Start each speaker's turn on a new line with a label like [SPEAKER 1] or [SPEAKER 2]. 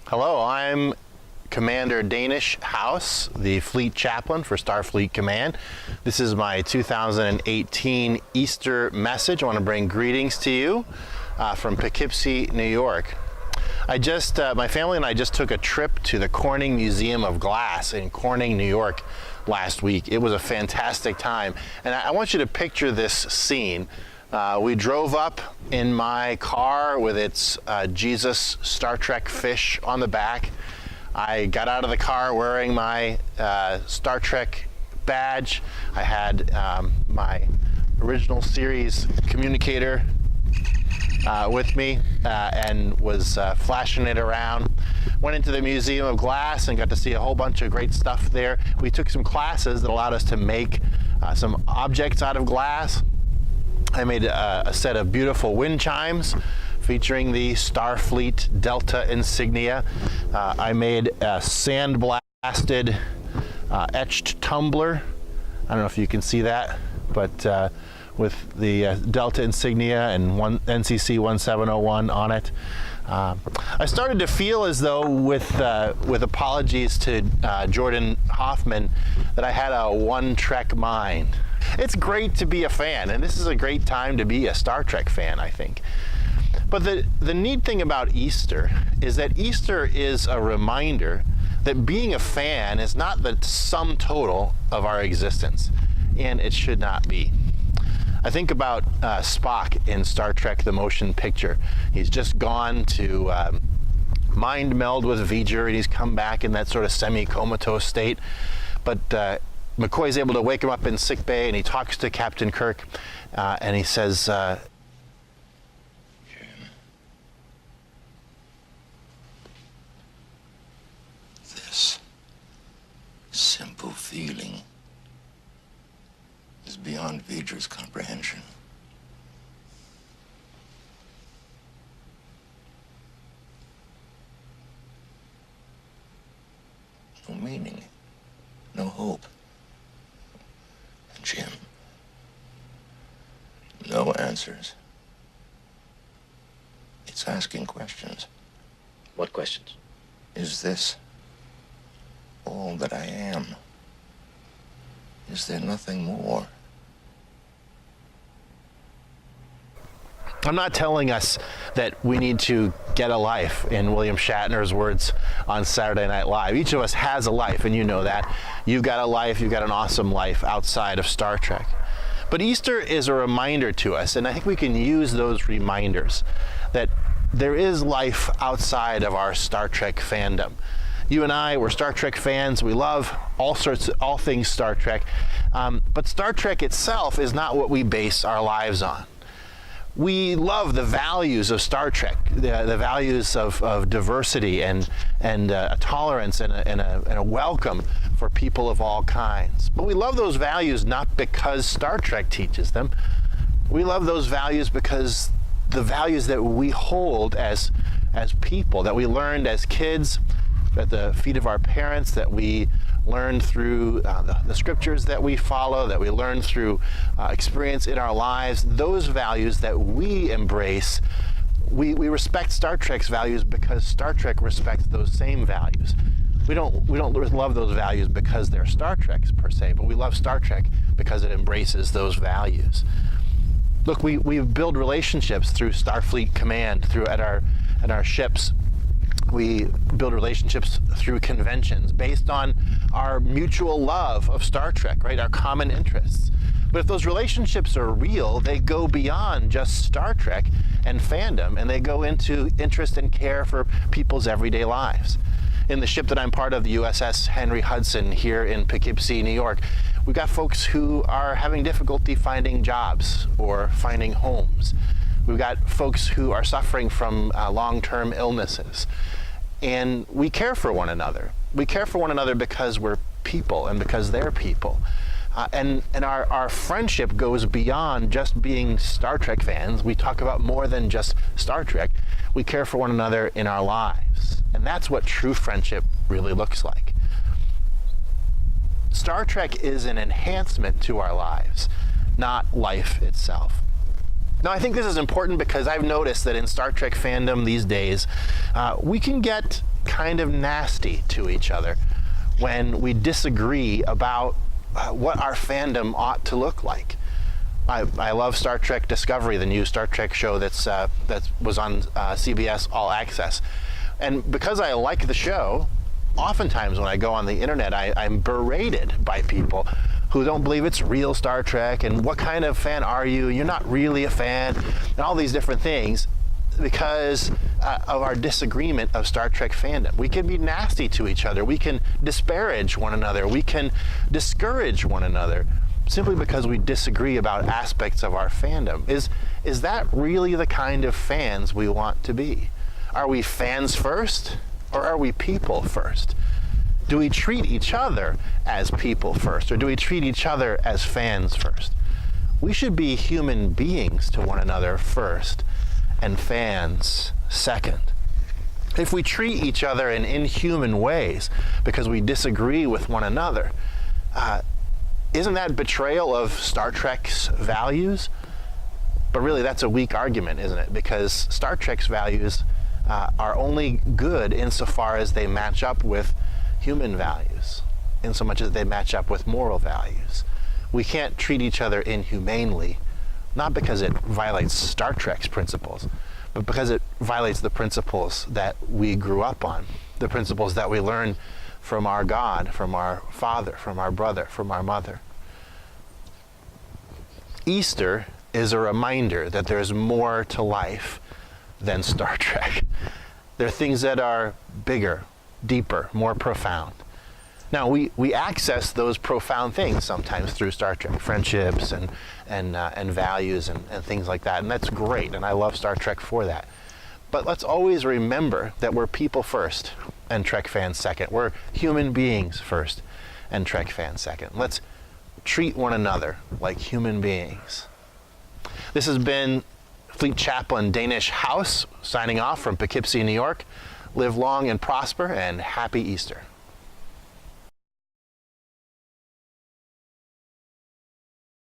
[SPEAKER 1] Hello, I'm Commander Denes House, the Fleet Chaplain for Starfleet Command. This is my 2018 Easter message. I want to bring greetings to you from Poughkeepsie, New York. My family and I just took a trip to the Corning Museum of Glass in Corning, New York last week. It was a fantastic time, and I want you to picture this scene. We drove up in my car with its Jesus Star Trek fish on the back. I got out of the car wearing my Star Trek badge. I had my original series communicator with me and was flashing it around. Went into the Museum of Glass and got to see a whole bunch of great stuff there. We took some classes that allowed us to make some objects out of glass. I made a set of beautiful wind chimes featuring the Starfleet Delta insignia. I made a sand-blasted etched tumbler. I don't know if you can see that, but with the Delta insignia and NCC 1701 on it. I started to feel as though, with apologies to Jordan Hoffman, that I had a one Trek mind. It's great to be a fan, and this is a great time to be a Star Trek fan, I think. But the neat thing about Easter is that Easter is a reminder that being a fan is not the sum total of our existence, and it should not be. I think about Spock in Star Trek: The Motion Picture. He's just gone to mind meld with V'ger, and he's come back in that sort of semi-comatose state. But McCoy's able to wake him up in sickbay, and he talks to Captain Kirk, and he says,
[SPEAKER 2] Jim, this simple feeling is beyond V'ger's comprehension. No meaning, no hope. And Jim, no answers. It's asking questions.
[SPEAKER 3] What questions?
[SPEAKER 2] Is this all that I am? Is there nothing more?
[SPEAKER 1] I'm not telling us that we need to get a life, in William Shatner's words on Saturday Night Live. Each of us has a life, and you know that. You've got a life, you've got an awesome life outside of Star Trek. But Easter is a reminder to us, and I think we can use those reminders that there is life outside of our Star Trek fandom. You and I, we're Star Trek fans. We love all things Star Trek. But Star Trek itself is not what we base our lives on. We love the values of Star Trek, the values of diversity and tolerance and a welcome for people of all kinds. But we love those values not because Star Trek teaches them. We love those values because the values that we hold as people, that we learned as kids at the feet of our parents, that we learned through the scriptures that we follow, that we learned through experience in our lives, those values that we embrace, we respect Star Trek's values because Star Trek respects those same values. We don't love those values because they're Star Trek's per se, but we love Star Trek because it embraces those values. Look, we build relationships through Starfleet Command, at our ships. We build relationships through conventions based on our mutual love of Star Trek, right? Our common interests. But if those relationships are real, they go beyond just Star Trek and fandom, and they go into interest and care for people's everyday lives. In the ship that I'm part of, the USS Henry Hudson here in Poughkeepsie, New York, we've got folks who are having difficulty finding jobs or finding homes. We've got folks who are suffering from long-term illnesses. And we care for one another. We care for one another because we're people and because they're people. And our friendship goes beyond just being Star Trek fans. We talk about more than just Star Trek. We care for one another in our lives. And that's what true friendship really looks like. Star Trek is an enhancement to our lives, not life itself. Now, I think this is important because I've noticed that in Star Trek fandom these days, we can get kind of nasty to each other when we disagree about what our fandom ought to look like. I love Star Trek Discovery, the new Star Trek show that was on CBS All Access. And because I like the show, oftentimes when I go on the internet, I'm berated by people who don't believe it's real Star Trek, and what kind of fan are you? You're not really a fan, and all these different things because of our disagreement of Star Trek fandom. We can be nasty to each other. We can disparage one another. We can discourage one another simply because we disagree about aspects of our fandom. Is that really the kind of fans we want to be? Are we fans first, or are we people first? Do we treat each other as people first, or do we treat each other as fans first? We should be human beings to one another first, and fans second. If we treat each other in inhuman ways because we disagree with one another, isn't that betrayal of Star Trek's values? But really, that's a weak argument, isn't it? Because Star Trek's values are only good insofar as they match up with human values, in so much as they match up with moral values. We can't treat each other inhumanely, not because it violates Star Trek's principles, but because it violates the principles that we grew up on, the principles that we learned from our God, from our father, from our brother, from our mother. Easter is a reminder that there's more to life than Star Trek. There are things that are bigger, deeper, more profound. Now, we access those profound things sometimes through Star Trek, friendships and values and things like that, and that's great, and I love Star Trek for that. But let's always remember that we're people first and Trek fans second. We're human beings first and Trek fans second. Let's treat one another like human beings. This has been Fleet Chaplain Denes House, signing off from Poughkeepsie, New York. Live long and prosper, and happy Easter.